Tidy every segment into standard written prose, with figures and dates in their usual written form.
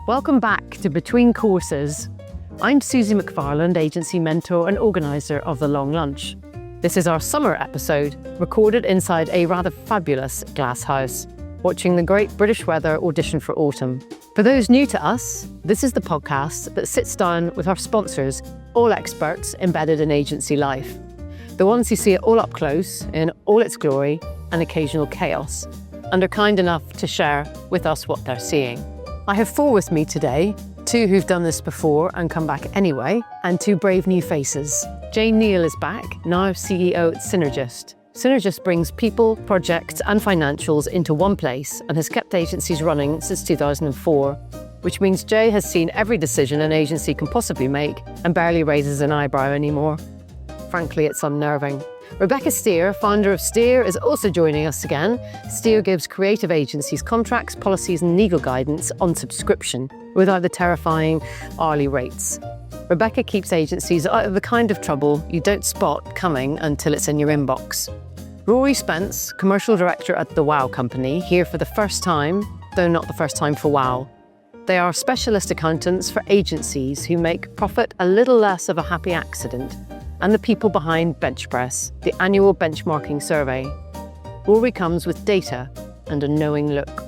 Welcome back to Between Courses. I'm Susie McFarland, agency mentor and organiser of The Long Lunch. This is our summer episode, recorded inside a rather fabulous glasshouse, watching the great British weather audition for autumn. For those new to us, this is the podcast that sits down with our sponsors, all experts embedded in agency life. The ones who see it all up close, in all its glory and occasional chaos, and are kind enough to share with us what they're seeing. I have four with me today, two who've done this before and come back anyway, and two brave new faces. Neale is back, now CEO at Synergist. Synergist brings people, projects and financials into one place and has kept agencies running since 2004, which means Jay has seen every decision an agency can possibly make and barely raises an eyebrow anymore. Frankly, it's unnerving. Rebecca Steer, founder of Steer, is also joining us again. Steer gives creative agencies contracts, policies and legal guidance on subscription without the terrifying hourly rates. Rebecca keeps agencies out of the kind of trouble you don't spot coming until it's in your inbox. Rory Spence, commercial director at the Wow Company, here for the first time, though not the first time for Wow. They are specialist accountants for agencies who make profit a little less of a happy accident, and the people behind Benchpress, the annual benchmarking survey. Rory comes with data and a knowing look.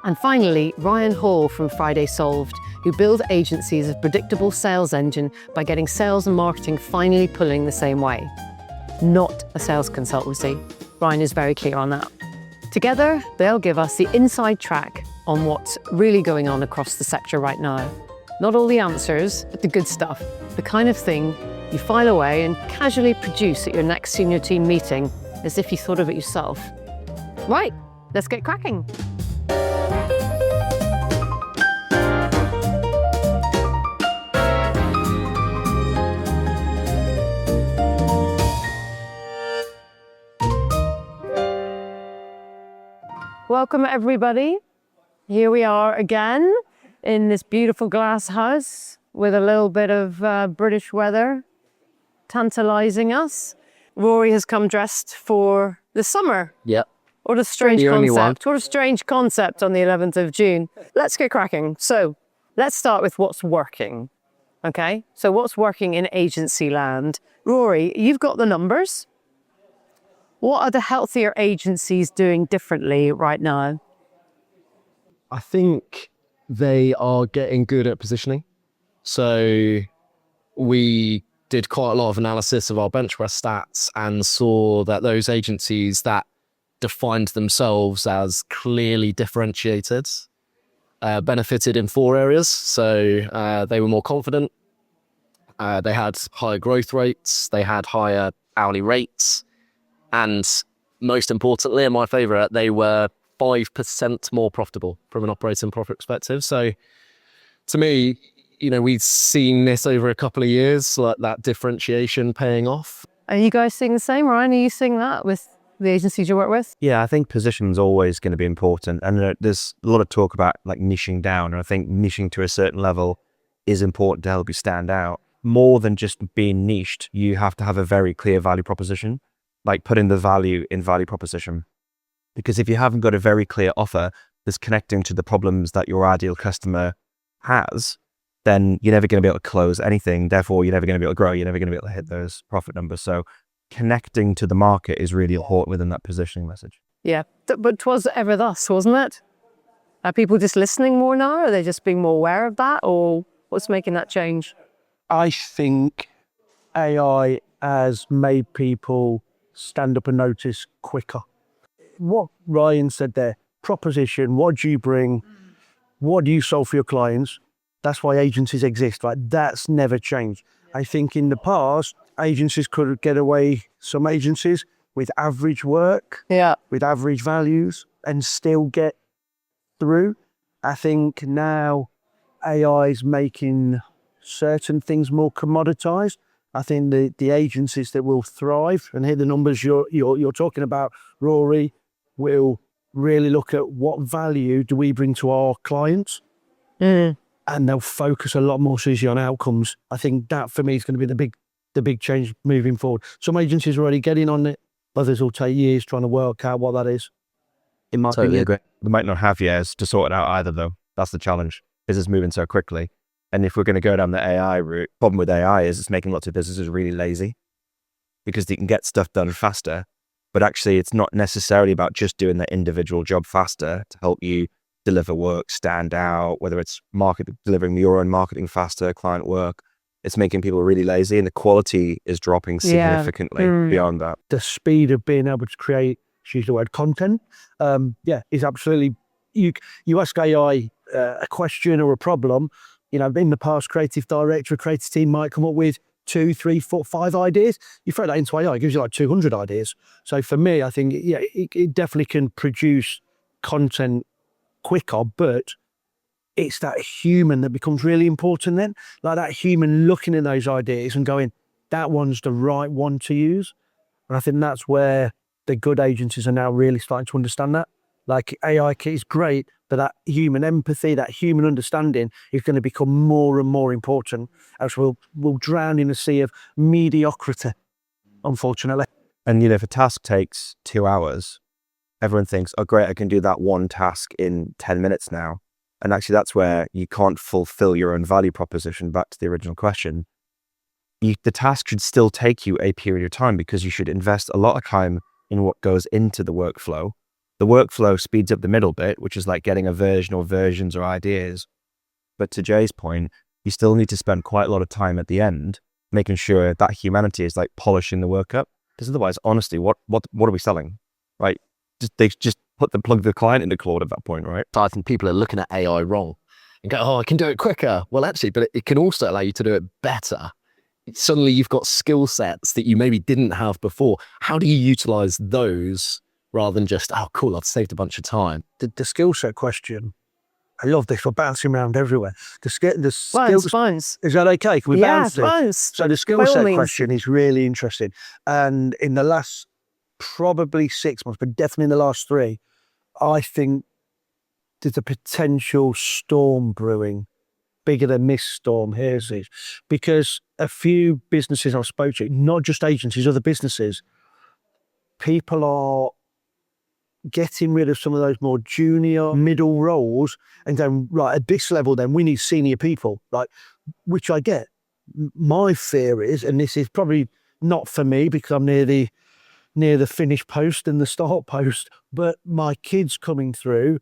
And finally, Ryan Hall from Friday Solved, who build agencies a predictable sales engine by getting sales and marketing finally pulling the same way. Not a sales consultancy. Ryan is very clear on that. Together, they'll give us the inside track on what's really going on across the sector right now. Not all the answers, but the good stuff, the kind of thing you file away and casually produce at your next senior team meeting as if you thought of it yourself. Right, let's get cracking. Welcome everybody. Here we are again in this beautiful glass house with a little bit of British weather tantalising us. Rory has come dressed for the summer. Yep. What a strange concept. What a strange concept on the 11th of June. Let's get cracking. So let's start with what's working. Okay, so what's working in agency land? Rory, you've got the numbers. What are the healthier agencies doing differently right now? I think they are getting good at positioning. So we did quite a lot of analysis of our Benchpress stats and saw that those agencies that defined themselves as clearly differentiated benefited in four areas. So they were more confident, they had higher growth rates, they had higher hourly rates, and most importantly, and my favourite, they were 5% more profitable from an operating profit perspective. So to me, you know, we've seen this over a couple of years, like that differentiation paying off. Are you guys seeing the same? Ryan, are you seeing that with the agencies you work with? Yeah, I think position is always going to be important. And there's a lot of talk about like niching down. And I think niching to a certain level is important to help you stand out. More than just being niched, you have to have a very clear value proposition, like putting the value in value proposition. Because if you haven't got a very clear offer that's connecting to the problems that your ideal customer has, then you're never going to be able to close anything. Therefore, you're never going to be able to grow. You're never going to be able to hit those profit numbers. So connecting to the market is really important within that positioning message. Yeah, but 'twas ever thus, wasn't it? Are people just listening more now? Are they just being more aware of that? Or what's making that change? I think AI has made people stand up and notice quicker. What Ryan said there, proposition, what do you bring? What do you solve for your clients? That's why agencies exist, right? That's never changed. I think in the past, agencies could get away, some agencies, with average work, with average values, and still get through. I think now AI is making certain things more commoditized. I think the agencies that will thrive, and here the numbers you're talking about, Rory, will really look at what value do we bring to our clients. And they'll focus a lot more, Susie, on outcomes. I think that for me is going to be the big change moving forward. Some agencies are already getting on it, others will take years trying to work out what that is. In my opinion, they might not have years to sort it out either, though. That's the challenge. business moving so quickly. And if we're going to go down the AI route, problem with AI is it's making lots of businesses really lazy because they can get stuff done faster. But actually, it's not necessarily about just doing that individual job faster to help you deliver work, stand out, whether it's delivering your own marketing faster, client work. It's making people really lazy, and the quality is dropping significantly beyond that. The speed of being able to create, use the word content, is absolutely, you ask AI a question or a problem, in the past, creative director, a creative team might come up with 2, 3, 4, 5 ideas. You throw that into AI, it gives you like 200 ideas. So for me, I think, it definitely can produce content quicker, but it's that human that becomes really important then. Like that human looking at those ideas and going, that one's the right one to use. And I think that's where the good agencies are now really starting to understand that. Like AI is great, but that human empathy, that human understanding is going to become more and more important as we'll drown in a sea of mediocrity, unfortunately. And, if a task takes 2 hours, everyone thinks, oh, great, I can do that one task in 10 minutes now. And actually, that's where you can't fulfill your own value proposition. Back to the original question, the task should still take you a period of time because you should invest a lot of time in what goes into the workflow. The workflow speeds up the middle bit, which is like getting a version or versions or ideas. But to Jay's point, you still need to spend quite a lot of time at the end, making sure that humanity is like polishing the work up. Because otherwise, honestly, what are we selling, right? They just plug the client into Claude at that point, right? I think people are looking at AI wrong and go, oh, I can do it quicker. Well, actually, but it can also allow you to do it better. Suddenly you've got skill sets that you maybe didn't have before. How do you utilize those rather than just, oh, cool, I've saved a bunch of time? The skill set question, I love this. We're bouncing around everywhere. Phones. Is that okay? Can we bounce it? Phones. So the skill set question is really interesting. And in the last probably 6 months, but definitely in the last 3, I think there's a potential storm brewing, bigger than this storm. Here's it. Because a few businesses I've spoken to, not just agencies, other businesses, people are getting rid of some of those more junior middle roles and going, right, at this level, then we need senior people, like, which I get. My fear is, and this is probably not for me because I'm near the finish post and the start post, but my kids coming through,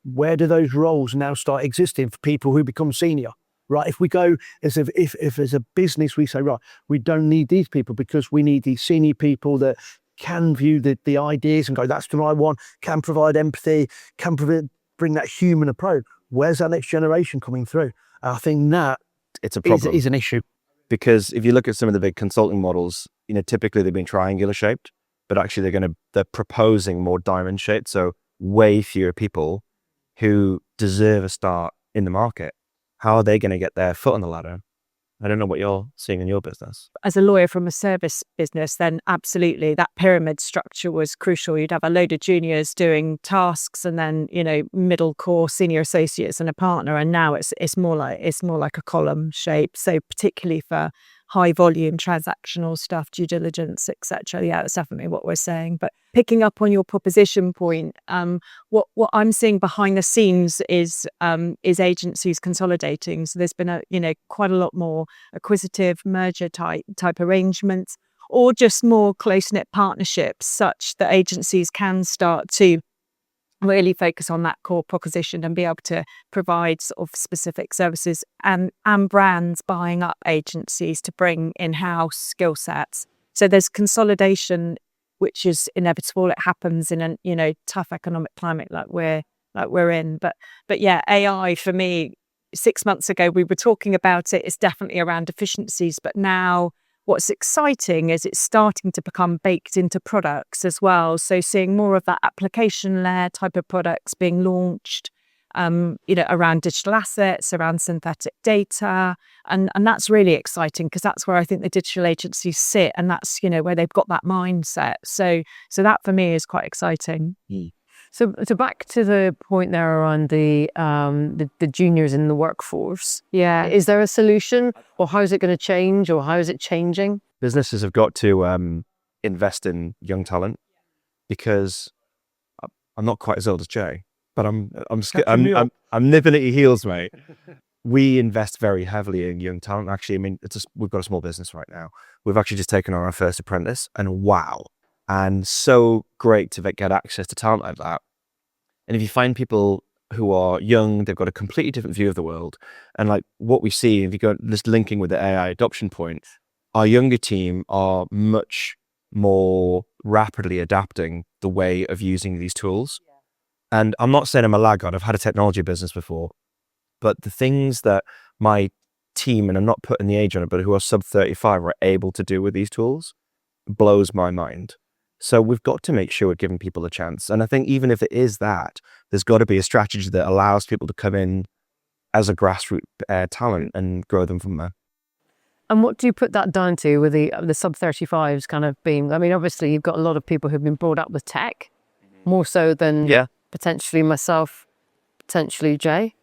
where do those roles now start existing for people who become senior? Right, if we go if as a business we say, right, we don't need these people because we need these senior people that can view the ideas and go, that's the right one, can provide empathy, can bring that human approach. Where's that next generation coming through? I think that it's a problem. Is an issue. Because if you look at some of the big consulting models, typically they've been triangular shaped, but actually they're proposing more diamond shaped. So way fewer people who deserve a start in the market. How are they going to get their foot on the ladder? I don't know what you're seeing in your business. As a lawyer from a service business, then absolutely that pyramid structure was crucial. You'd have a load of juniors doing tasks and then, middle core senior associates and a partner. And now it's more like a column shape. So particularly for high volume transactional stuff, due diligence, etc. Yeah, that's definitely what we're saying. But picking up on your proposition point, what I'm seeing behind the scenes is agencies consolidating. So there's been quite a lot more acquisitive merger type arrangements, or just more close-knit partnerships, such that agencies can start to really focus on that core proposition and be able to provide sort of specific services, and brands buying up agencies to bring in-house skill sets. So there's consolidation, which is inevitable. It happens in a tough economic climate like we're in. But yeah, AI for me, 6 months ago we were talking about it. It's definitely around efficiencies, but now what's exciting is it's starting to become baked into products as well. So seeing more of that application layer type of products being launched, around digital assets, around synthetic data. And that's really exciting because that's where I think the digital agencies sit, and that's, where they've got that mindset. So that for me is quite exciting. So back to the point there around the juniors in the workforce. Yeah. Is there a solution, or how is it going to change, or how is it changing? Businesses have got to invest in young talent, because I'm not quite as old as Jay, but I'm I'm nipping at your heels, mate. We invest very heavily in young talent. Actually, I mean, we've got a small business right now. We've actually just taken on our first apprentice, and wow. And so great to get access to talent like that. And if you find people who are young, they've got a completely different view of the world. And like what we see, if you go just linking with the AI adoption point, our younger team are much more rapidly adapting the way of using these tools. And I'm not saying I'm a laggard. I've had a technology business before, but the things that my team, and I'm not putting the age on it, but who are sub 35 are able to do with these tools blows my mind. So we've got to make sure we're giving people a chance. And I think even if it is that, there's got to be a strategy that allows people to come in as a grassroots talent and grow them from there. And what do you put that down to with the sub 35s kind of being? I mean, obviously you've got a lot of people who've been brought up with tech, more so than potentially myself, potentially Jay,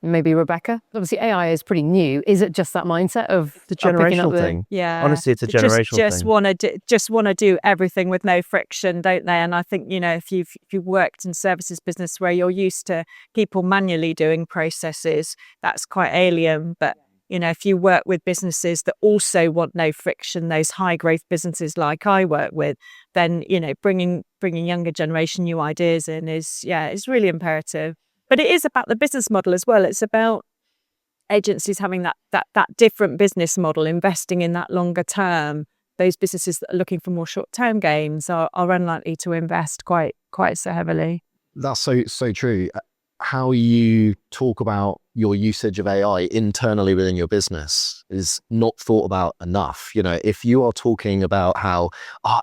maybe Rebecca. Obviously AI is pretty new. Is it just that mindset of the generational thing? Yeah, honestly, it's a generational thing. Just want to do everything with no friction, don't they? And I think, you know, if you've worked in services business where you're used to people manually doing processes, that's quite alien. But you know, if you work with businesses that also want no friction, those high growth businesses like I work with, then, you know, bringing younger generation new ideas in is really imperative. But it is about the business model as well. It's about agencies having that different business model, investing in that longer term. Those businesses that are looking for more short term gains are unlikely to invest quite so heavily. That's so true. How you talk about your usage of AI internally within your business is not thought about enough. You know, if you are talking about how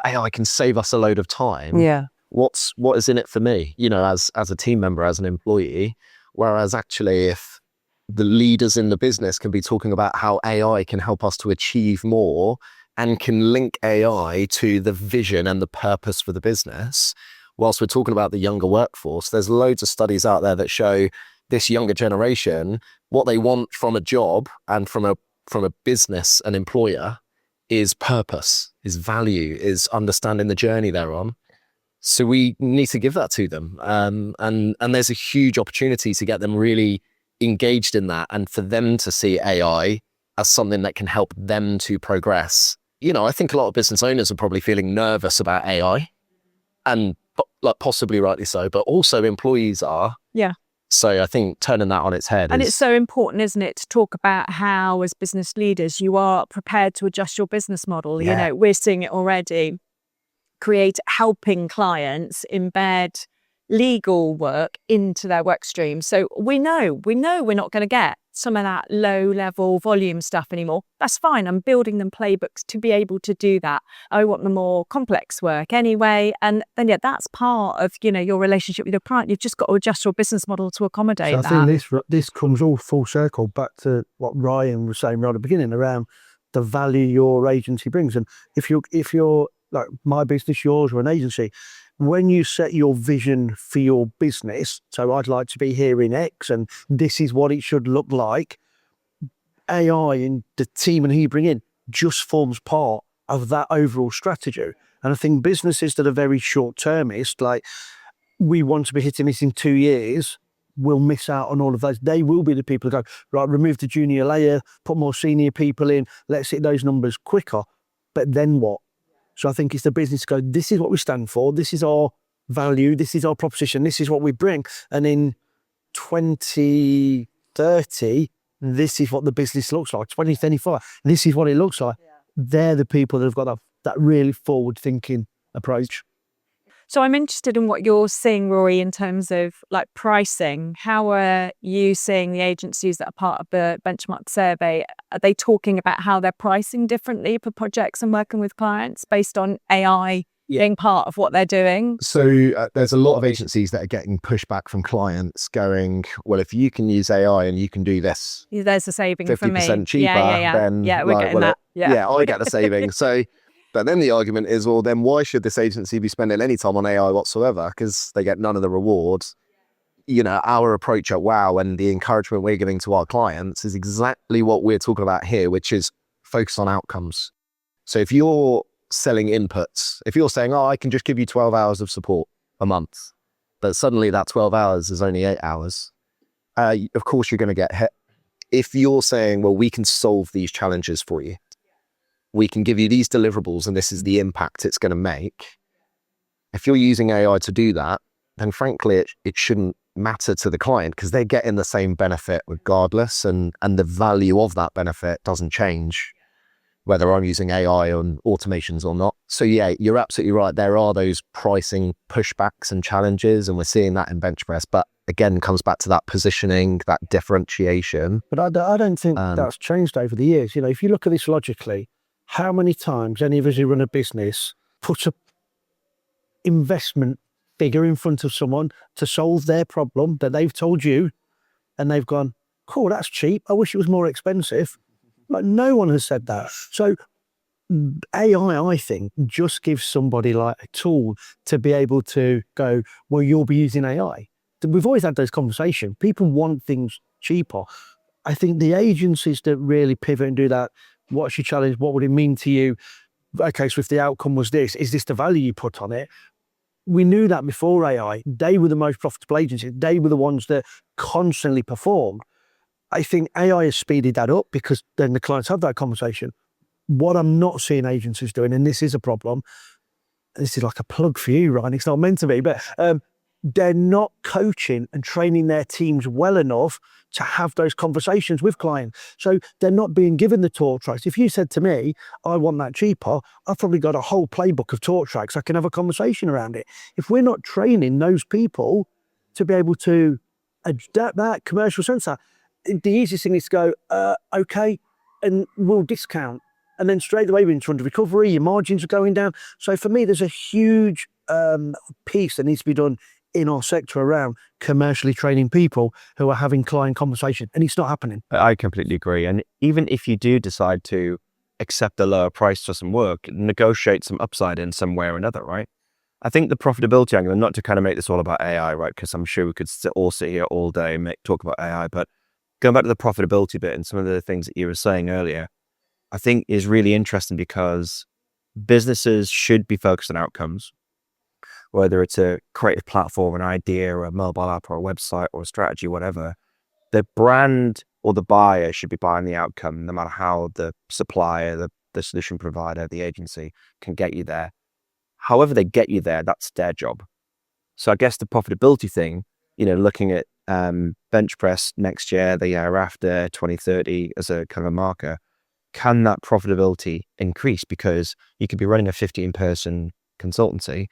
AI can save us a load of time, what is in it for me? You know, as a team member, as an employee. Whereas actually, if the leaders in the business can be talking about how AI can help us to achieve more and can link AI to the vision and the purpose for the business. Whilst we're talking about the younger workforce, there's loads of studies out there that show this younger generation, what they want from a job and from a business, an employer, is purpose, is value, is understanding the journey they're on. So we need to give that to them. And there's a huge opportunity to get them really engaged in that and for them to see AI as something that can help them to progress. You know, I think a lot of business owners are probably feeling nervous about AI, and like possibly rightly so, but also employees are. Yeah. So I think turning that on its head it's so important, isn't it, to talk about how, as business leaders, you are prepared to adjust your business model. You know, we're seeing it already. Helping clients embed legal work into their work stream. So we know we're not going to get some of that low level volume stuff anymore. That's fine. I'm building them playbooks to be able to do that. I want the more complex work anyway. And then, that's part of, you know, your relationship with your client. You've just got to adjust your business model to accommodate that. I think this comes all full circle back to what Ryan was saying right at the beginning around the value your agency brings. And if you're like my business, yours, or an agency, when you set your vision for your business, so I'd like to be here in X and this is what it should look like, AI and the team and who you bring in just forms part of that overall strategy. And I think businesses that are very short-termist, like we want to be hitting this in 2 years, will miss out on all of those. They will be the people who go, right, remove the junior layer, put more senior people in, let's hit those numbers quicker. But then what? So I think it's the business go, this is what we stand for, this is our value, this is our proposition, this is what we bring. And in 2030, this is what the business looks like. 2035, this is what it looks like. They're the people that have got that really forward-thinking approach. So I'm interested in what you're seeing, Rory, in terms of like pricing. How are you seeing the agencies that are part of the benchmark survey? Are they talking about how they're pricing differently for projects and working with clients based on AI being part of what they're doing? So there's a lot of agencies that are getting pushback from clients going, well, if you can use AI and you can do this, there's a saving for me. 50% cheaper, then we're getting that. I get the saving. So, but then the argument is, well, then why should this agency be spending any time on AI whatsoever? Because they get none of the rewards. You know, our approach at WOW and the encouragement we're giving to our clients is exactly what we're talking about here, which is focus on outcomes. So if you're selling inputs, if you're saying, I can just give you 12 hours of support a month, but suddenly that 12 hours is only 8 hours. Of course, you're going to get hit. If you're saying, well, we can solve these challenges for you, we can give you these deliverables, and this is the impact it's going to make. If you're using AI to do that, then frankly, it shouldn't matter to the client because they're getting the same benefit regardless, and the value of that benefit doesn't change whether I'm using AI on automations or not. So yeah, you're absolutely right. There are those pricing pushbacks and challenges, and we're seeing that in bench press. But again, comes back to that positioning, that differentiation. But I don't think that's changed over the years. You know, if you look at this logically, how many times any of us who run a business put a investment figure in front of someone to solve their problem that they've told you, and they've gone, cool, that's cheap. I wish it was more expensive. Like, no one has said that. So AI, I think, just gives somebody like a tool to be able to go, well, you'll be using AI. We've always had those conversations. People want things cheaper. I think the agencies that really pivot and do that, what's your challenge? What would it mean to you? Okay, so if the outcome was this, is this the value you put on it? We knew that before AI. They were the most profitable agencies. They were the ones that constantly performed. I think AI has speeded that up because then the clients have that conversation. What I'm not seeing agencies doing, and this is a problem, this is like a plug for you, Ryan, it's not meant to be, but they're not coaching and training their teams well enough to have those conversations with clients. So they're not being given the talk tracks. If you said to me, I want that cheaper, I've probably got a whole playbook of talk tracks. I can have a conversation around it. If we're not training those people to be able to adapt that commercial sense, the easiest thing is to go, okay, and we'll discount. And then straight away we're into under recovery, your margins are going down. So for me, there's a huge piece that needs to be done in our sector around commercially training people who are having client conversation, and it's not happening. I completely agree. And even if you do decide to accept a lower price for some work, negotiate some upside in some way or another, right? I think the profitability angle, and not to kind of make this all about AI, right? Because I'm sure we could all sit here all day and talk about AI, but going back to the profitability bit and some of the things that you were saying earlier, I think is really interesting because businesses should be focused on outcomes, whether it's a creative platform, an idea, or a mobile app, or a website, or a strategy, whatever. The brand or the buyer should be buying the outcome, no matter how the supplier, the solution provider, the agency can get you there. However they get you there, that's their job. So I guess the profitability thing, you know, looking at bench press next year, the year after, 2030 as a kind of a marker, can that profitability increase? Because you could be running a 15-person consultancy,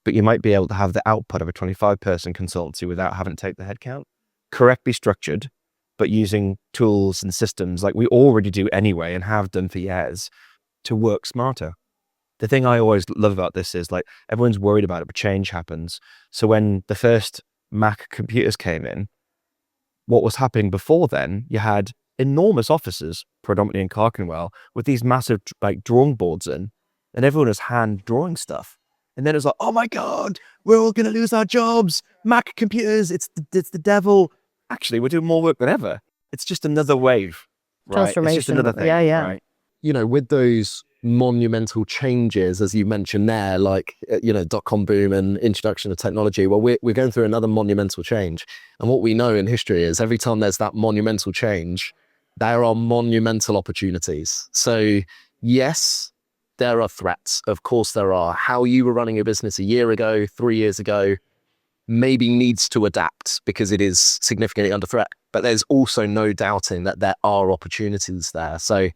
but you might be able to have the output of a 25-person consultancy without having to take the headcount. Correctly structured, but using tools and systems like we already do anyway and have done for years to work smarter. The thing I always love about this is like everyone's worried about it, but change happens. So when the first Mac computers came in, what was happening before then, you had enormous offices, predominantly in Clerkenwell, with these massive like drawing boards in, and everyone was hand drawing stuff. And then it was like, oh my God, we're all going to lose our jobs. Mac computers, it's the devil. Actually, we're doing more work than ever. It's just another wave, right? It's just another thing, right? You know, with those monumental changes, as you mentioned there, like, you know, dot-com boom and introduction of technology, well, we're going through another monumental change. And what we know in history is every time there's that monumental change, there are monumental opportunities. So yes, there are threats. Of course there are. How you were running your business a year ago, 3 years ago, maybe needs to adapt because it is significantly under threat. But there's also no doubting that there are opportunities there. So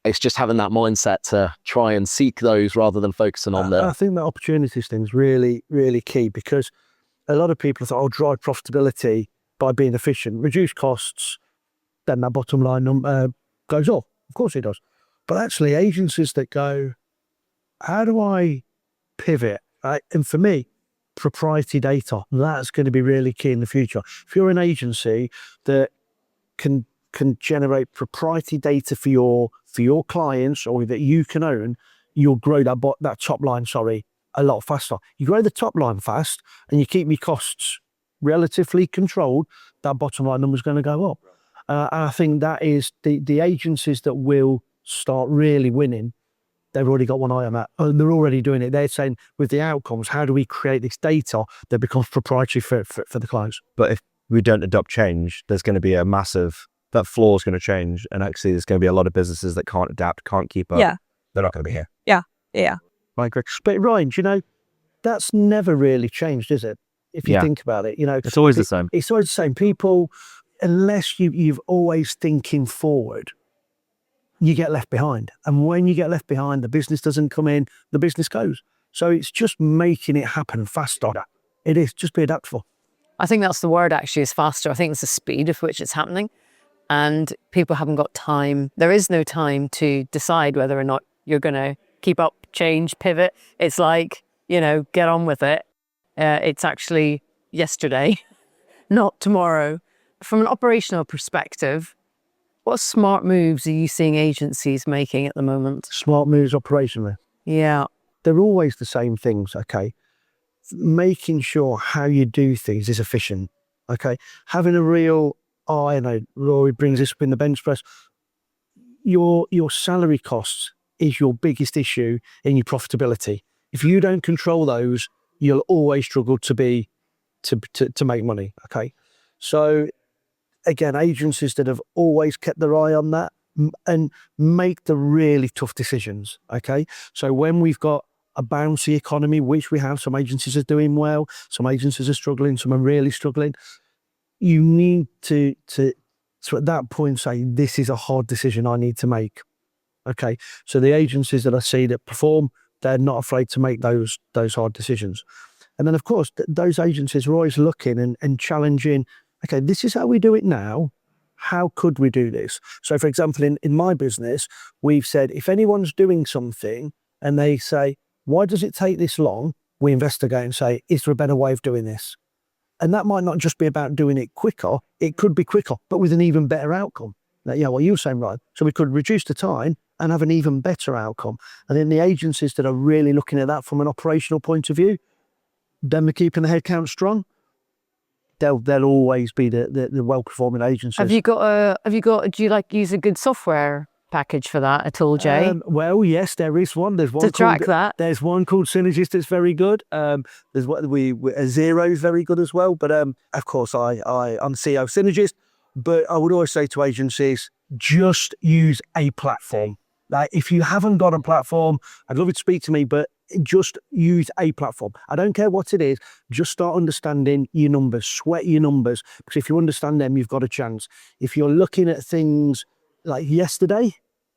it's just having that mindset to try and seek those rather than focusing on them. I think that opportunities thing is really, really key because a lot of people thought, drive profitability by being efficient, reduce costs, then that bottom line goes up. Of course it does. But actually agencies that go, how do I pivot? Right? And for me, proprietary data, that's going to be really key in the future. If you're an agency that can generate proprietary data for your clients or that you can own, you'll grow that top line, a lot faster. You grow the top line fast and you keep your costs relatively controlled, that bottom line number is going to go up. And I think that is the agencies that will start really winning they've already got one eye on that. And they're already doing it. They're saying with the outcomes, how do we create this data that becomes proprietary for the clients? But if we don't adopt change, there's going to be that floor is going to change. And actually, there's going to be a lot of businesses that can't adapt, can't keep up. Yeah. They're not going to be here. Yeah. I agree. But Ryan, do you know, that's never really changed, is it? If you think about it, It's always the same. It's always the same. People, unless you've always thinking forward, you get left behind. And when you get left behind, the business doesn't come in, the business goes. So it's just making it happen faster. It is, just be adaptable. I think that's the word actually, is faster. I think it's the speed of which it's happening. And people haven't got time. There is no time to decide whether or not you're going to keep up, change, pivot. It's like, get on with it. It's actually yesterday, not tomorrow. From an operational perspective, what smart moves are you seeing agencies making at the moment? Smart moves operationally. Yeah. They're always the same things, okay? Making sure how you do things is efficient, okay? Having a real eye, I know Rory brings this up in the bench press, your salary costs is your biggest issue in your profitability. If you don't control those, you'll always struggle to make money, okay? So again, agencies that have always kept their eye on that and make the really tough decisions, okay? So when we've got a bouncy economy, which we have, some agencies are doing well, some agencies are struggling, some are really struggling. You need to at that point say, this is a hard decision I need to make, okay? So the agencies that I see that perform, they're not afraid to make those hard decisions. And then, of course, those agencies are always looking and challenging, okay, this is how we do it now. How could we do this? So, for example, in my business, we've said, if anyone's doing something and they say, why does it take this long? We investigate and say, is there a better way of doing this? And that might not just be about doing it quicker. It could be quicker, but with an even better outcome. Now, what you were saying, right? So we could reduce the time and have an even better outcome. And then the agencies that are really looking at that from an operational point of view, then we're keeping the headcount strong. They'll always be the well-performing agencies. Do you use a good software package for that at all, Jay? Well, yes, there is one. There's one to track that. There's one called Synergist that's very good. There's what Zero is very good as well. But of course, I'm the CEO of Synergist. But I would always say to agencies, just use a platform. Like, if you haven't got a platform, I'd love you to speak to me, but just use a platform. I don't care what it is. Just start understanding your numbers, sweat your numbers, because if you understand them, you've got a chance. If you're looking at things like yesterday,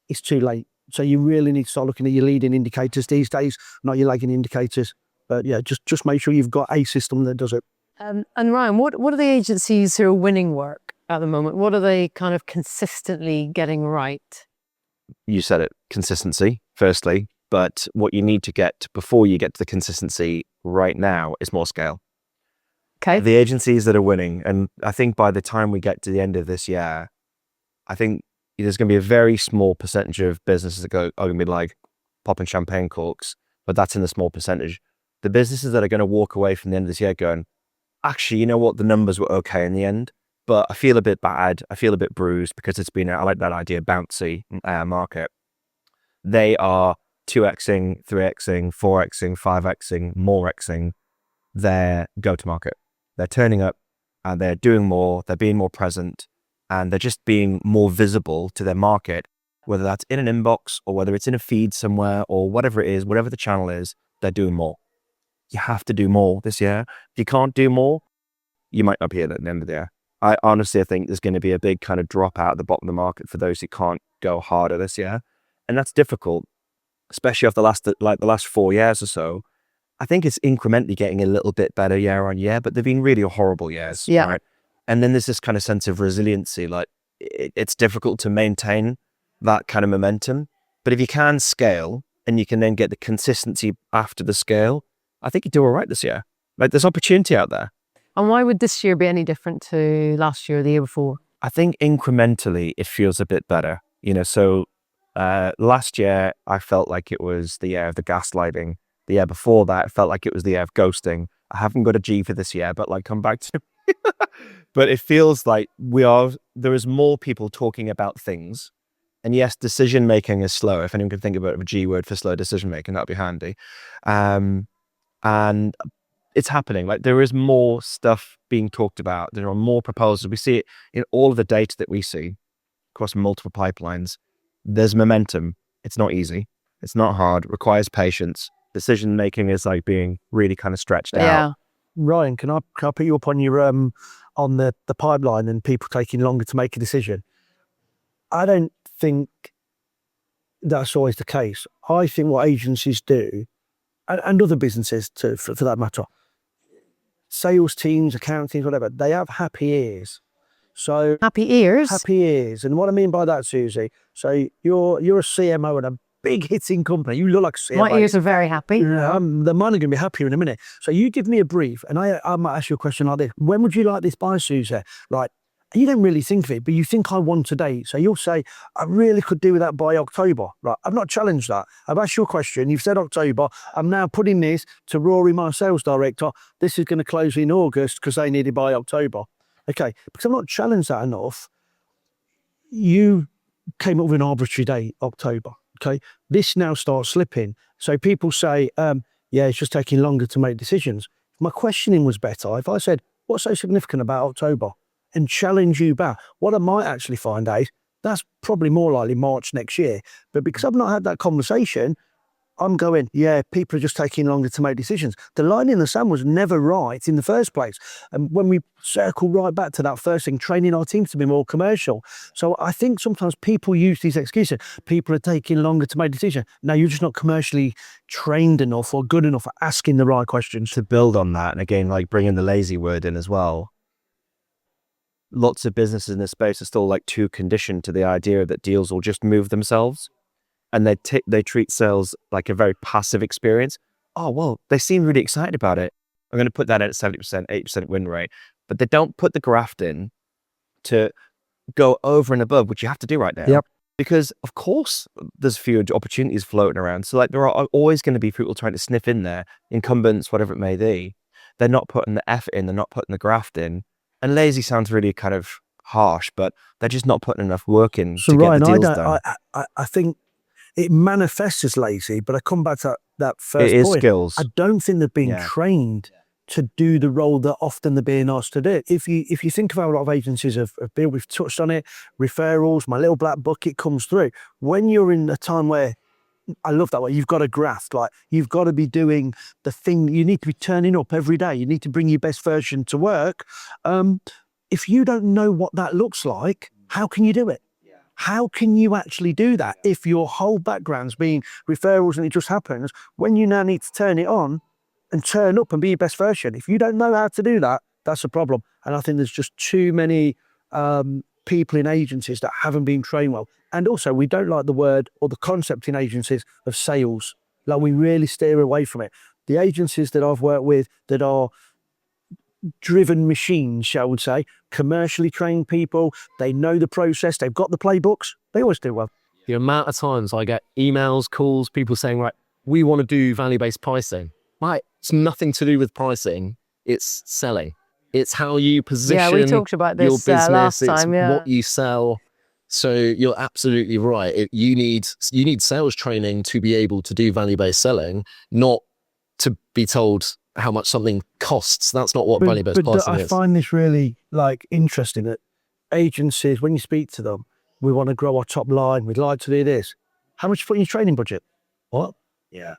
it's too late. So you really need to start looking at your leading indicators these days, not your lagging indicators. But yeah, just make sure you've got a system that does it. And Ryan, what are the agencies who are winning work at the moment? What are they kind of consistently getting right? You said it, consistency, firstly. But what you need to get before you get to the consistency right now is more scale. Okay. The agencies that are winning, and I think by the time we get to the end of this year, I think there's going to be a very small percentage of businesses that are going to be like popping champagne corks, but that's in the small percentage. The businesses that are going to walk away from the end of this year going, actually, you know what, the numbers were okay in the end, but I feel a bit bad, I feel a bit bruised because it's been, I like that idea, bouncy market. They are 2xing, 3xing, 4xing, 5xing, more xing their go-to-market. They're turning up and they're doing more, they're being more present, and they're just being more visible to their market, whether that's in an inbox or whether it's in a feed somewhere or whatever it is, whatever the channel is, they're doing more. You have to do more this year. If you can't do more, you might not be here at the end of the year. I honestly think there's going to be a big kind of drop out at the bottom of the market for those who can't go harder this year. And that's difficult, especially after the last 4 years or so. I think it's incrementally getting a little bit better year on year, but they've been really horrible years. Yeah. Right? And then there's this kind of sense of resiliency. Like it's difficult to maintain that kind of momentum. But if you can scale and you can then get the consistency after the scale, I think you do all right this year. Like there's opportunity out there. And why would this year be any different to last year or the year before? I think incrementally it feels a bit better. So last year I felt like it was the year of the gaslighting. The year before that, it felt like it was the year of ghosting. I haven't got a G for this year, but come back to but it feels like there is more people talking about things And yes, decision making is slow. If anyone can think about a G word for slow decision making, that'd be handy. And it's happening. Like, there is more stuff being talked about. There are more proposals. We see it in all of the data that we see across multiple pipelines. There's momentum. It's not easy. It's not hard. It requires patience. Decision making is like being really kind of stretched out. Ryan, can I put you up on your on the pipeline and people taking longer to make a decision? I don't think that's always the case. I think what agencies do, and other businesses too, for that matter, sales teams, account teams, whatever, they have happy ears. So Happy ears. happy ears, and what I mean by that, Susie. So you're a CMO at a big hitting company. You look like a CMO. My ears are very happy. Yeah, the mine are going to be happier in a minute. So you give me a brief, and I might ask you a question like this: when would you like this by, Susie? Right. You don't really think of it, but you think I want a date. So you'll say, I really could do with that by October. Right. I've not challenged that. I've asked you a question. You've said October. I'm now putting this to Rory, my sales director. This is going to close in August because they need it by October. Okay. Because I've not challenged that enough. You came up with an arbitrary date, October. Okay. This now starts slipping. So people say, yeah, it's just taking longer to make decisions. My questioning was better. If I said, what's so significant about October? And challenge you back. What I might actually find out, that's probably more likely March next year. But because I've not had that conversation, I'm going, yeah, people are just taking longer to make decisions. The line in the sand was never right in the first place. And when we circle right back to that first thing, training our teams to be more commercial. So I think sometimes people use these excuses. People are taking longer to make decisions. No, you're just not commercially trained enough or good enough at asking the right questions. To build on that, and again, like bringing the lazy word in as well. Lots of businesses in this space are still like too conditioned to the idea that deals will just move themselves, and they treat sales like a very passive experience. Oh, well, they seem really excited about it. I'm going to put that at 70%, 80% win rate, but they don't put the graft in to go over and above, which you have to do right now. Yep. Because of course there's fewer opportunities floating around. So like there are always going to be people trying to sniff in there, incumbents, whatever it may be. They're not putting the effort in, they're not putting the graft in. And lazy sounds really kind of harsh, but they're just not putting enough work in to Ryan, get the deals done. I think it manifests as lazy, but I come back to that first It is point. skills. I don't think they're being trained to do the role that often they're being asked to do. If you think about a lot of agencies have been, we've touched on it, referrals, my little black bucket comes through. When you're in a time where, I love that way, you've got to graft, like you've got to be doing the thing, you need to be turning up every day, you need to bring your best version to work. If you don't know what that looks like, how can you do it? How can you actually do that if your whole background's being referrals and it just happens when you now need to turn it on and turn up and be your best version? If you don't know how to do that, that's a problem. And I think there's just too many people in agencies that haven't been trained well. And also, we don't like the word or the concept in agencies of sales. Like, we really steer away from it. The agencies that I've worked with that are driven machines, shall we say, commercially trained people, they know the process, they've got the playbooks, they always do well. The amount of times I get emails, calls, people saying, right, we want to do value-based pricing. Right, it's nothing to do with pricing, it's selling. It's how you position Yeah, we talked about this your business, last time, it's what you sell. So you're absolutely right. You need sales training to be able to do value-based selling, not to be told how much something costs. That's not what value-based pricing is. I find this really interesting that agencies, when you speak to them, we want to grow our top line, we'd like to do this. How much you put in your training budget? What? Yeah.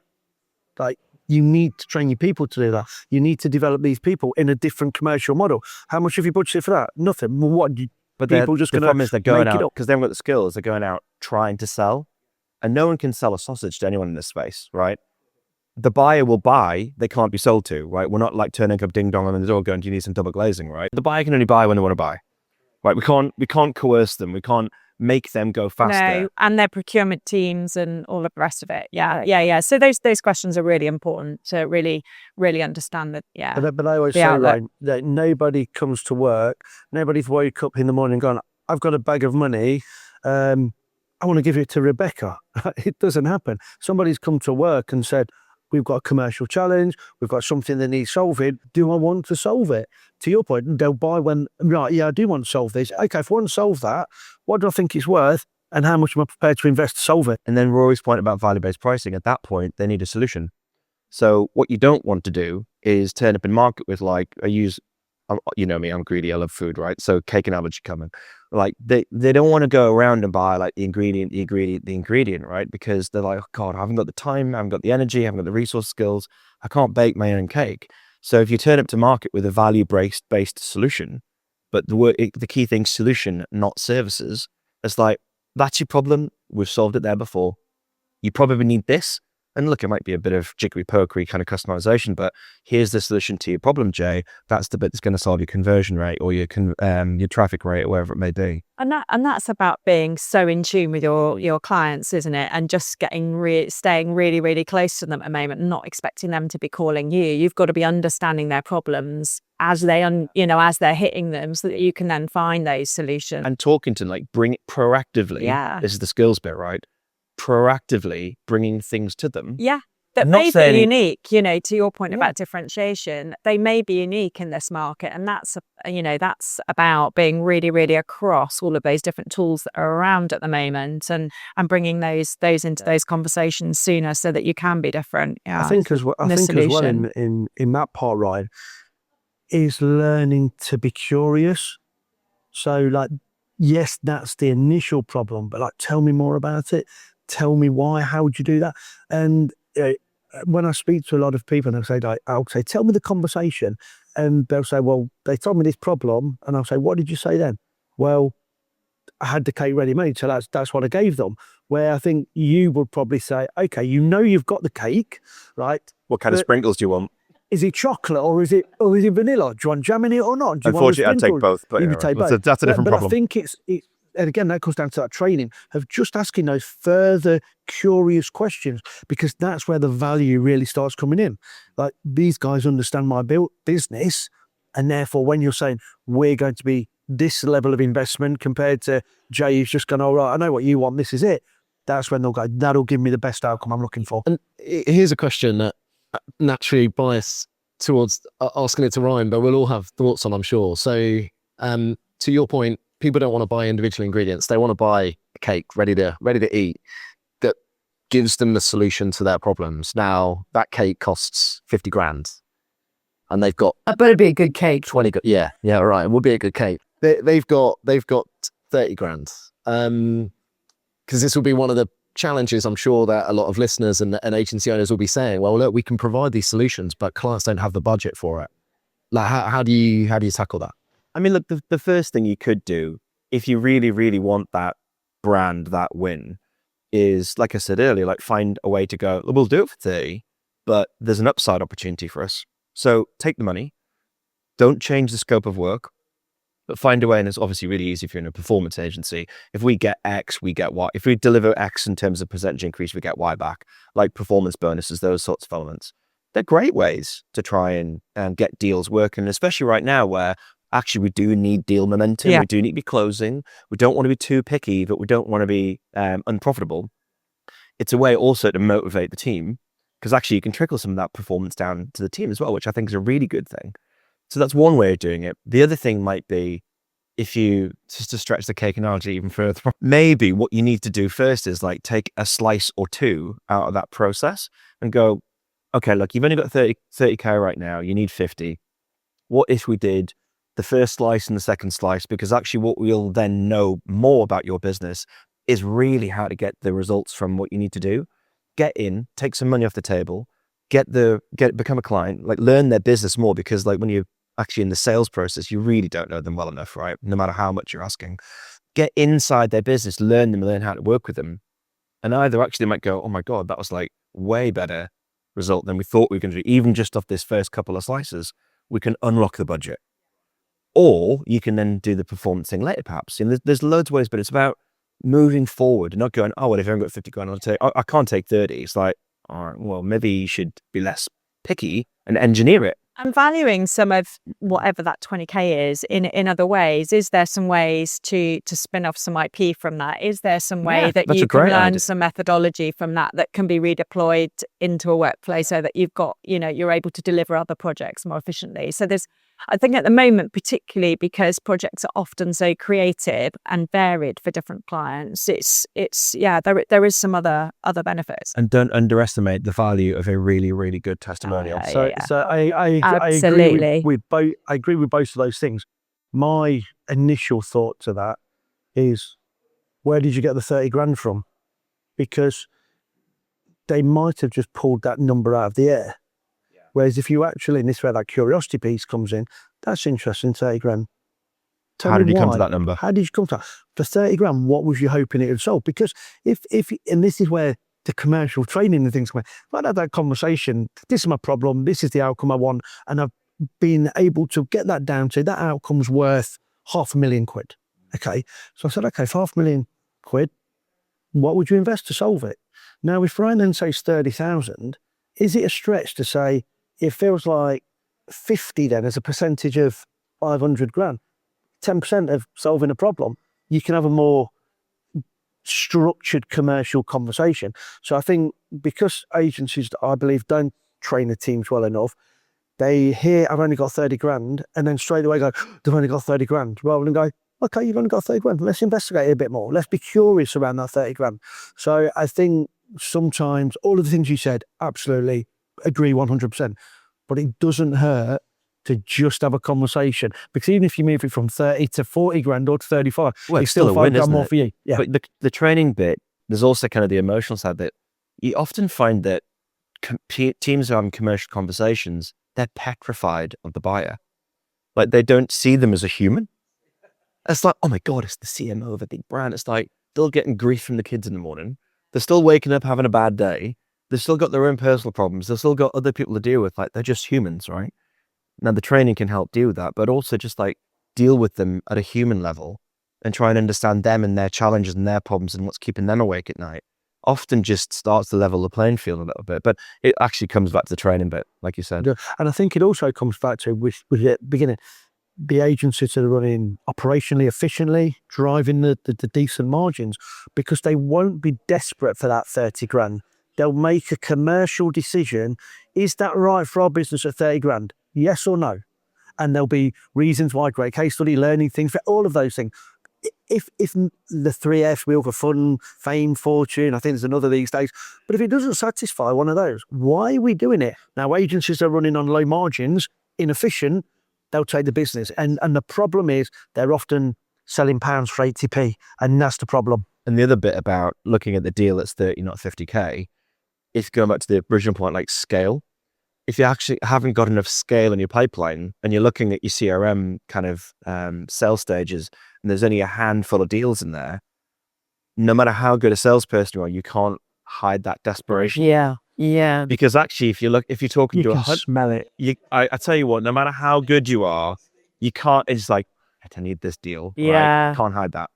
Like, you need to train your people to do that. You need to develop these people in a different commercial model. How much have you budgeted for that? Nothing. Well, what? But people just the going problem is they're going make it out up. because they haven't got the skills. They're going out trying to sell, and no one can sell a sausage to anyone in this space, right? The buyer will buy, they can't be sold to, right? We're not like turning up ding dong on the door going, do you need some double glazing, right? The buyer can only buy when they want to buy, right? We can't coerce them. We can't make them go faster. No, and their procurement teams and all of the rest of it. Yeah. So those questions are really important to really understand that. Yeah. But I always say, right, that nobody comes to work, nobody's woke up in the morning going, I've got a bag of money, I want to give it to Rebecca. It doesn't happen. Somebody's come to work and said, we've got a commercial challenge, we've got something that needs solving. Do I want to solve it? To your point, they'll buy when, right, yeah, I do want to solve this. Okay, if I want to solve that, what do I think it's worth? and how much am I prepared to invest to solve it? And then Rory's point about value-based pricing, at that point, they need a solution. So what you don't want to do is turn up in market with like, you know me, I'm greedy, I love food, right? So cake analogy coming. Like they don't want to go around and buy like the ingredient, right? Because they're like, oh God, I haven't got the time, I haven't got the energy, I haven't got the resource skills, I can't bake my own cake. So if you turn up to market with a value-based solution, but the key thing, solution, not services, it's like, that's your problem, we've solved it there before. You probably need this. And look, it might be a bit of jiggery-pokery kind of customization, but here's the solution to your problem, Jay. That's the bit that's going to solve your conversion rate or your traffic rate or whatever it may be. And that's about being so in tune with your clients, isn't it? And just staying really, really close to them at the moment, and not expecting them to be calling you. You've got to be understanding their problems as as they're hitting them, so that you can then find those solutions. And talking to them, like bring it proactively. Yeah. This is the skills bit, right? Proactively bringing things to them. Yeah. That may be unique, to your point about differentiation, they may be unique in this market. And that's about being really, really across all of those different tools that are around at the moment, and bringing those into those conversations sooner so that you can be different. Yeah. I think as well in that part, Ryan, is learning to be curious. So like, yes, that's the initial problem, but like, tell me more about it. Tell me why, how would you do that? And when I speak to a lot of people, and I'll say, tell me the conversation. And they'll say, well, they told me this problem. And I'll say, what did you say then? Well, I had the cake ready made. So that's what I gave them. Where I think you would probably say, okay, you've got the cake, right? What kind of sprinkles do you want? Is it chocolate or is it vanilla? Do you want jam in it or not? Unfortunately, I'd take both. But you would take both. That's a different problem. But I think it's and again, that comes down to that training of just asking those further curious questions, because that's where the value really starts coming in. Like, these guys understand my business, and therefore when you're saying we're going to be this level of investment compared to Jay who's just going, all right, I know what you want, this is it. That's when they'll go, that'll give me the best outcome I'm looking for. And here's a question that naturally bias towards asking it to Ryan, but we'll all have thoughts on, I'm sure. So to your point, people don't want to buy individual ingredients. They want to buy a cake ready to eat that gives them the solution to their problems. Now, that cake costs 50 grand and they've got... That better be a good cake. 20, yeah, right. It will be a good cake. They've got 30 grand. Because this will be one of the challenges, I'm sure, that a lot of listeners and agency owners will be saying, well, look, we can provide these solutions, but clients don't have the budget for it. Like, how do you tackle that? I mean, look, the first thing you could do, if you really, really want that brand, that win, is, like I said earlier, like find a way to go, we'll do it for 30, but there's an upside opportunity for us. So take the money, don't change the scope of work, but find a way. And it's obviously really easy if you're in a performance agency. If we get X, we get Y. If we deliver X in terms of percentage increase, we get Y back, like performance bonuses, those sorts of elements. They're great ways to try and get deals working, especially right now where actually we do need deal momentum. Yeah. We do need to be closing. We don't want to be too picky, but we don't want to be unprofitable. It's a way also to motivate the team, because actually you can trickle some of that performance down to the team as well, which I think is a really good thing. So that's one way of doing it. The other thing might be, if you, just to stretch the cake analogy even further, maybe what you need to do first is like take a slice or two out of that process and go, okay, look, you've only got 30K right now, you need 50. What if we did the first slice and the second slice? Because actually what we'll then know more about your business is really how to get the results from what you need to do. Get in, take some money off the table, become a client, like learn their business more, because like when you're actually in the sales process, you really don't know them well enough, right? No matter how much you're asking. Get inside their business, learn them, learn how to work with them. And either actually they might go, oh my God, that was like way better result than we thought we were going to do. Even just off this first couple of slices, we can unlock the budget. Or you can then do the performance thing later, perhaps. And there's loads of ways, but it's about moving forward and not going, oh, well, if I haven't got 50 grand, I can't take 30. It's like, all right, well, maybe you should be less picky and engineer it. And valuing some of whatever that 20K is in other ways. Is there some ways to spin off some IP from that? Is there some way that you can learn some methodology from that can be redeployed into a workflow so that you've got, you're able to deliver other projects more efficiently? So I think at the moment, particularly because projects are often so creative and varied for different clients, there is some other benefits. And don't underestimate the value of a really, really good testimonial. I Absolutely. I agree with both of those things. My initial thought to that is, where did you get the 30 grand from? Because they might have just pulled that number out of the air. Whereas if you actually, and this is where that curiosity piece comes in, that's interesting, 30 grand. How did you come to that number? How did you come to that? For 30 grand, what was you hoping it would solve? Because if and this is where the commercial training and things come in. If I'd had that conversation, this is my problem, this is the outcome I want, and I've been able to get that down to that outcome's worth £500,000. Okay. So I said, okay, for £500,000, what would you invest to solve it? Now, if Ryan then says 30,000, is it a stretch to say it feels like 50 then as a percentage of 500 grand? 10% of solving a problem, you can have a more structured commercial conversation. So I think because agencies, I believe, don't train the teams well enough, they hear I've only got 30 grand and then straight away go, they've only got 30 grand, rather than go, okay, you've only got 30 grand, let's investigate it a bit more, let's be curious around that 30 grand. So I think sometimes all of the things you said, absolutely agree 100%, but it doesn't hurt to just have a conversation, because even if you move it from 30 to 40 grand or to 35, Well, it's still a 5 win, grand isn't more it? for you. Yeah. But the training bit, there's also kind of the emotional side that you often find that teams who are having commercial conversations, they're petrified of the buyer. Like, they don't see them as a human. It's like, oh my God, it's the CMO of a big brand. It's like, they're getting grief from the kids in the morning. They're still waking up having a bad day. They've still got their own personal problems. They've still got other people to deal with. Like, they're just humans, right? Now, the training can help deal with that, but also just like deal with them at a human level and try and understand them and their challenges and their problems and what's keeping them awake at night. Often just starts to level the playing field a little bit, but it actually comes back to the training bit, like you said. Yeah. And I think it also comes back to, with the beginning, the agencies that are running operationally efficiently, driving the decent margins, because they won't be desperate for that 30 grand. They'll make a commercial decision. Is that right for our business at 30 grand? Yes or no? And there'll be reasons why, great case study, learning things, for all of those things. If the 3F, wheel for fun, fame, fortune, I think there's another these days, but if it doesn't satisfy one of those, why are we doing it? Now, agencies are running on low margins, inefficient, they'll take the business. And the problem is they're often selling pounds for 80p, and that's the problem. And the other bit about looking at the deal that's 30, not 50K, is going back to the original point, like scale. If you actually haven't got enough scale in your pipeline and you're looking at your CRM kind of sales stages and there's only a handful of deals in there, no matter how good a salesperson you are, you can't hide that desperation. Yeah. Because actually, if you're talking to You can smell it. I tell you what, no matter how good you are, you can't, it's like, I need this deal. Yeah. Right? Can't hide that.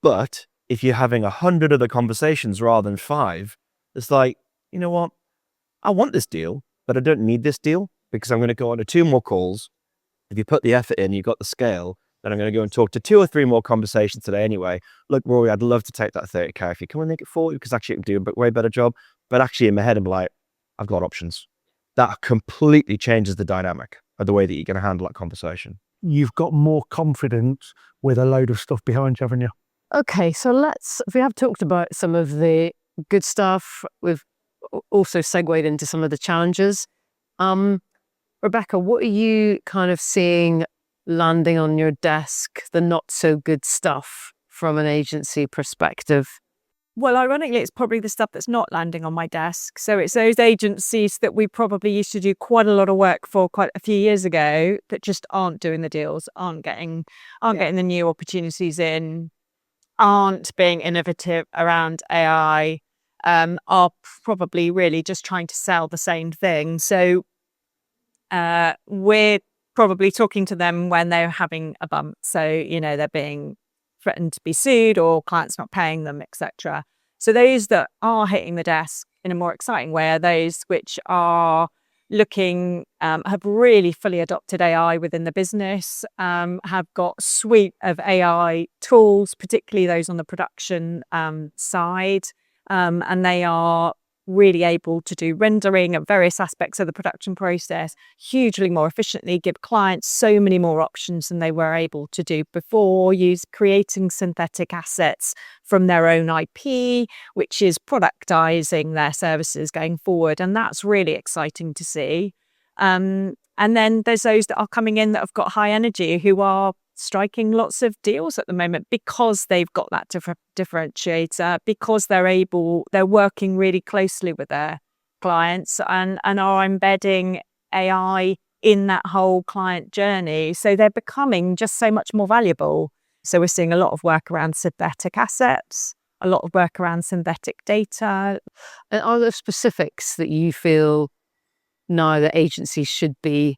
But if you're having 100 other conversations rather than 5, it's like, you know what? I want this deal, but I don't need this deal because I'm going to go on to 2 more calls. If you put the effort in, you've got the scale, then I'm going to go and talk to 2 or 3 more conversations today anyway. Look, Rory, I'd love to take that 30K if you can make it 40, because actually I can do a way better job. But actually in my head, I'm like, I've got options. That completely changes the dynamic of the way that you're going to handle that conversation. You've got more confidence with a load of stuff behind you, haven't you? Okay, so we have talked about some of the good stuff. We've also segued into some of the challenges. Rebecca, what are you kind of seeing landing on your desk, the not so good stuff from an agency perspective? Well, ironically, it's probably the stuff that's not landing on my desk. So it's those agencies that we probably used to do quite a lot of work for quite a few years ago that just aren't doing the deals, aren't getting the new opportunities in, aren't being innovative around AI, are probably really just trying to sell the same thing. So we're probably talking to them when they're having a bump. So, they're being threatened to be sued or clients not paying them, etc. So those that are hitting the desk in a more exciting way are those which are looking, have really fully adopted AI within the business, have got a suite of AI tools, particularly those on the production side, and they are really able to do rendering and various aspects of the production process hugely more efficiently, give clients so many more options than they were able to do before, creating synthetic assets from their own IP, which is productizing their services going forward. And that's really exciting to see. And then there's those that are coming in that have got high energy, who are striking lots of deals at the moment because they've got that differentiator, because they're working really closely with their clients and are embedding AI in that whole client journey. So they're becoming just so much more valuable. So we're seeing a lot of work around synthetic assets, a lot of work around synthetic data. And are there specifics that you feel now that agencies should be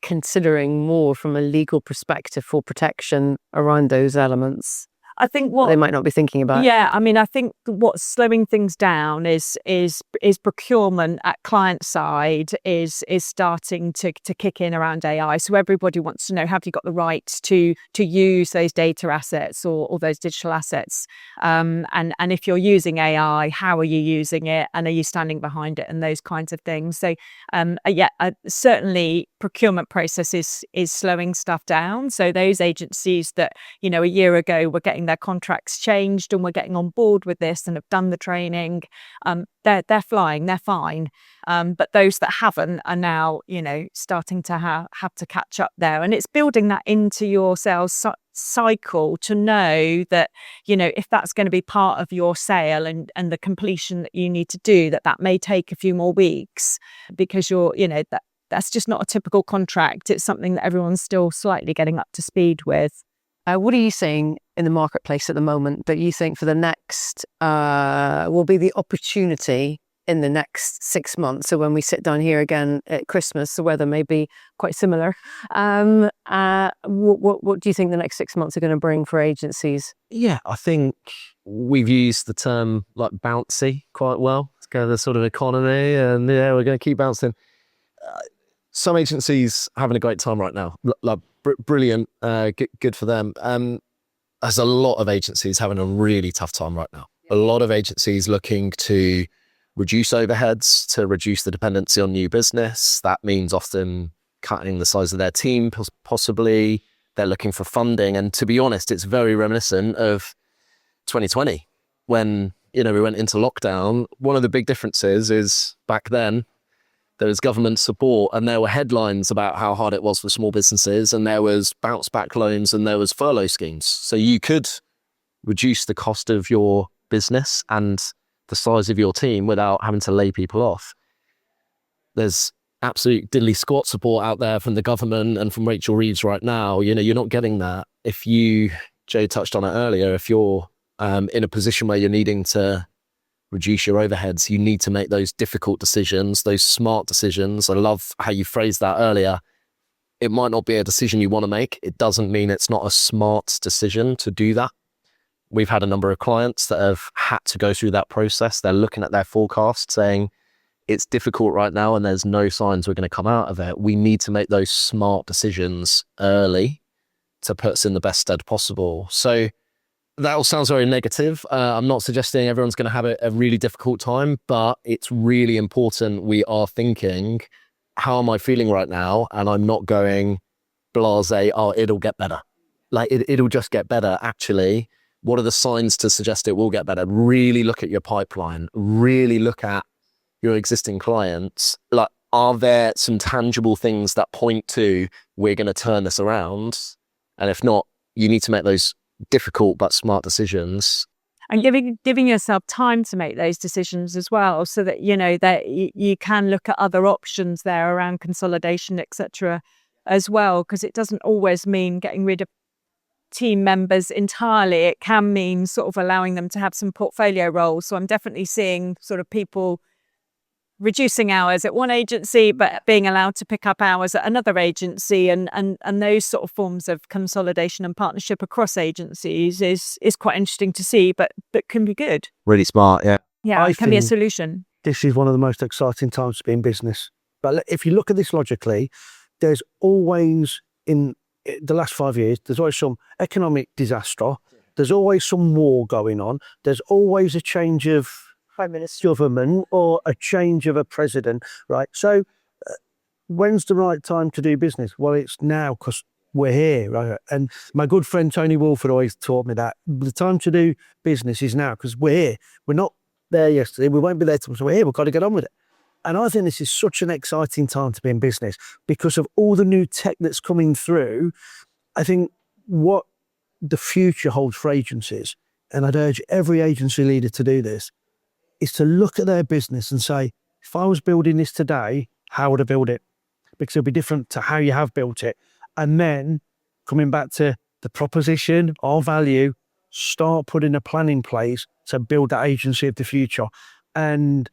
considering more from a legal perspective for protection around those elements I think that they might not be thinking about? Yeah, I mean, I think what's slowing things down is procurement at client side is starting to kick in around AI. So everybody wants to know, have you got the right to use those data assets or those digital assets? And if you're using AI, how are you using it? And are you standing behind it? And those kinds of things. So certainly procurement process is slowing stuff down. So those agencies that, a year ago were getting their contracts changed and were getting on board with this and have done the training, they're flying, they're fine. But those that haven't are now, starting to have to catch up there. And it's building that into your sales cycle to know that, if that's going to be part of your sale and the completion that you need to do, that may take a few more weeks because that's just not a typical contract. It's something that everyone's still slightly getting up to speed with. What are you seeing in the marketplace at the moment that you think for the next will be the opportunity in the next 6 months? So when we sit down here again at Christmas, the weather may be quite similar. What do you think the next 6 months are going to bring for agencies? Yeah, I think we've used the term like bouncy quite well. It's kind of the sort of economy, and we're going to keep bouncing. Some agencies having a great time right now. Brilliant, good for them. There's a lot of agencies having a really tough time right now. A lot of agencies looking to reduce overheads, to reduce the dependency on new business. That means often cutting the size of their team, possibly. They're looking for funding. And to be honest, it's very reminiscent of 2020 when, we went into lockdown. One of the big differences is back then, there was government support and there were headlines about how hard it was for small businesses, and there was bounce back loans and there was furlough schemes. So you could reduce the cost of your business and the size of your team without having to lay people off. There's absolute diddly squat support out there from the government and from Rachel Reeves right now. You're not getting that. If Joe touched on it earlier, if you're in a position where you're needing to reduce your overheads, you need to make those difficult decisions, those smart decisions. I love how you phrased that earlier. It might not be a decision you want to make. It doesn't mean it's not a smart decision to do that. We've had a number of clients that have had to go through that process. They're looking at their forecast saying, it's difficult right now and there's no signs we're going to come out of it. We need to make those smart decisions early to put us in the best stead possible. So that all sounds very negative. I'm not suggesting everyone's going to have a really difficult time, but it's really important we are thinking, how am I feeling right now? And I'm not going blasé, it'll get better. It'll just get better. Actually, what are the signs to suggest it will get better? Really look at your pipeline. Really look at your existing clients. Are there some tangible things that point to we're going to turn this around? And if not, you need to make those difficult but smart decisions, and giving yourself time to make those decisions as well, so that that you can look at other options there around consolidation, etc. as well, because it doesn't always mean getting rid of team members entirely. It can mean sort of allowing them to have some portfolio roles. So I'm definitely seeing sort of people reducing hours at one agency, but being allowed to pick up hours at another agency, and those sort of forms of consolidation and partnership across agencies is quite interesting to see, but can be good. Really smart, yeah. Yeah, it can be a solution. This is one of the most exciting times to be in business. But if you look at this logically, there's always, in the last 5 years, there's always some economic disaster. There's always some war going on. There's always a change of Prime Minister. government or a change of a president, right? So when's the right time to do business? Well, it's now because we're here, right? And my good friend Tony Wolford always taught me that the time to do business is now because we're here. We're not there yesterday. We won't be there tomorrow. So we're here. We've got to get on with it. And I think this is such an exciting time to be in business because of all the new tech that's coming through. I think what the future holds for agencies, and I'd urge every agency leader to do this, is to look at their business and say, if I was building this today, how would I build it? Because it'll be different to how you have built it. And then coming back to the proposition, our value, start putting a plan in place to build that agency of the future. And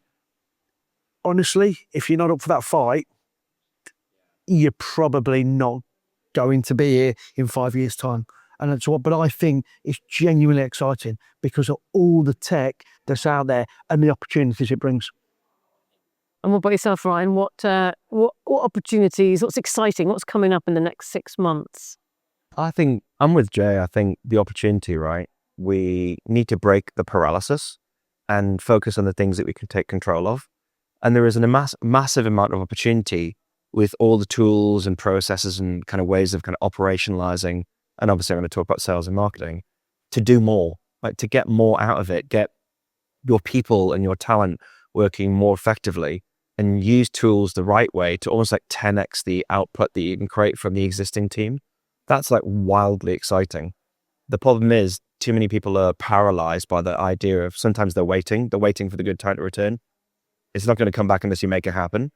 honestly, if you're not up for that fight, you're probably not going to be here in 5 years' time. And that's what, but I think it's genuinely exciting because of all the tech that's out there and the opportunities it brings. And what about yourself, Ryan? What opportunities, what's exciting, what's coming up in the next 6 months? I think I'm with Jay. I think the opportunity, right? We need to break the paralysis and focus on the things that we can take control of. And there is a massive amount of opportunity with all the tools and processes and kind of ways of kind of operationalizing. And obviously I'm going to talk about sales and marketing to do more, like to get more out of it, get your people and your talent working more effectively and use tools the right way to almost like 10x the output that you can create from the existing team. That's like wildly exciting. The problem is too many people are paralyzed by the idea of sometimes they're waiting for the good time to return. It's not going to come back unless you make it happen.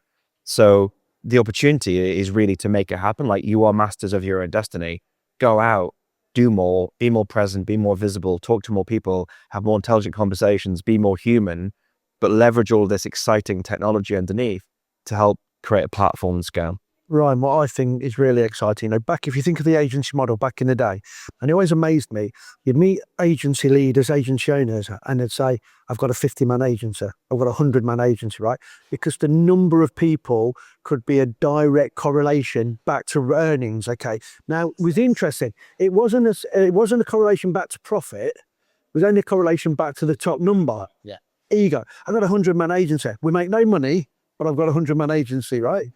So the opportunity is really to make it happen. Like you are masters of your own destiny. Go out, do more, be more present, be more visible, talk to more people, have more intelligent conversations, be more human, but leverage all this exciting technology underneath to help create a platform and scale. Ryan, what I think is really exciting, if you think of the agency model back in the day, and it always amazed me, you'd meet agency leaders, agency owners, and they'd say, I've got a 50-man agency, I've got a 100-man agency, right? Because the number of people could be a direct correlation back to earnings, okay? Now, it was interesting. It wasn't a correlation back to profit, it was only a correlation back to the top number. Yeah. Ego. I've got a 100-man agency. We make no money, but I've got a 100-man agency, right?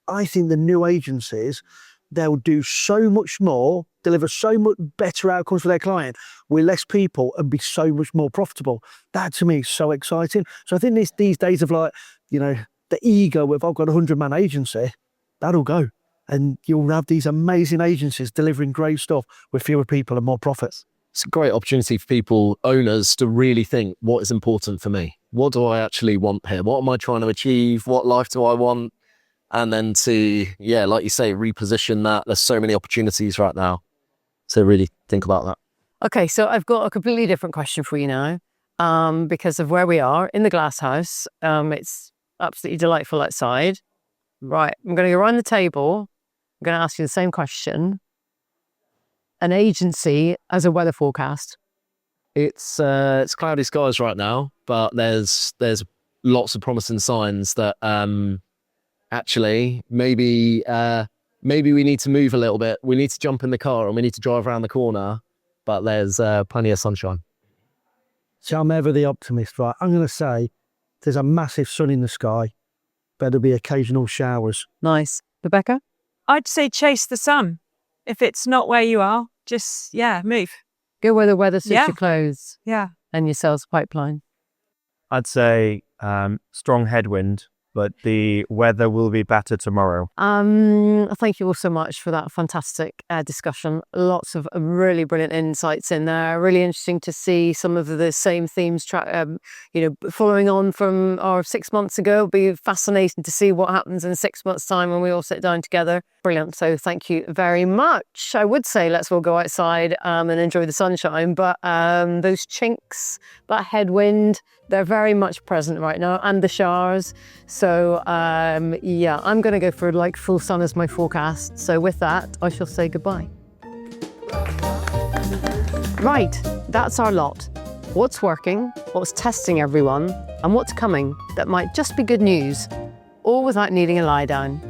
I think the new agencies, they'll do so much more, deliver so much better outcomes for their client with less people and be so much more profitable. That to me is so exciting. So I think these days of like, the ego of I've got a 100-man agency, that'll go. And you'll have these amazing agencies delivering great stuff with fewer people and more profits. It's a great opportunity for people, owners, to really think, what is important for me? What do I actually want here? What am I trying to achieve? What life do I want? And then to, like you say, reposition that. There's so many opportunities right now. So really think about that. Okay, so I've got a completely different question for you now because of where we are in the glasshouse. It's absolutely delightful outside. Right, I'm going to go around the table. I'm going to ask you the same question. An agency as a weather forecast. It's cloudy skies right now, but there's lots of promising signs that actually maybe we need to move a little bit. We need to jump in the car and we need to drive around the corner, but there's plenty of sunshine. So I'm ever the optimist, right? I'm going to say there's a massive sun in the sky, but there'll be occasional showers. Nice. Rebecca? I'd say chase the sun. If it's not where you are, just, move. Go where the weather suits your clothes. Yeah. And your sales pipeline. I'd say strong headwind, but the weather will be better tomorrow. Thank you all so much for that fantastic discussion. Lots of really brilliant insights in there. Really interesting to see some of the same themes, following on from our 6 months ago. It'll be fascinating to see what happens in 6 months' time when we all sit down together. Brilliant. So thank you very much. I would say let's all go outside and enjoy the sunshine, but those chinks, that headwind, they're very much present right now, and the showers. So I'm going to go for like full sun as my forecast. So with that, I shall say goodbye. Right, that's our lot. What's working, what's testing everyone, and what's coming that might just be good news, all without needing a lie down.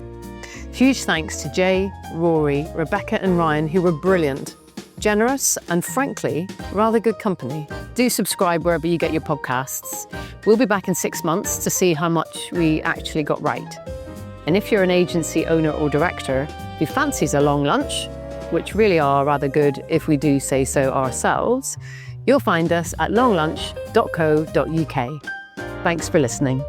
Huge thanks to Jay, Rory, Rebecca and Ryan, who were brilliant, generous and frankly, rather good company. Do subscribe wherever you get your podcasts. We'll be back in 6 months to see how much we actually got right. And if you're an agency owner or director who fancies a long lunch, which really are rather good if we do say so ourselves, you'll find us at longlunch.co.uk. Thanks for listening.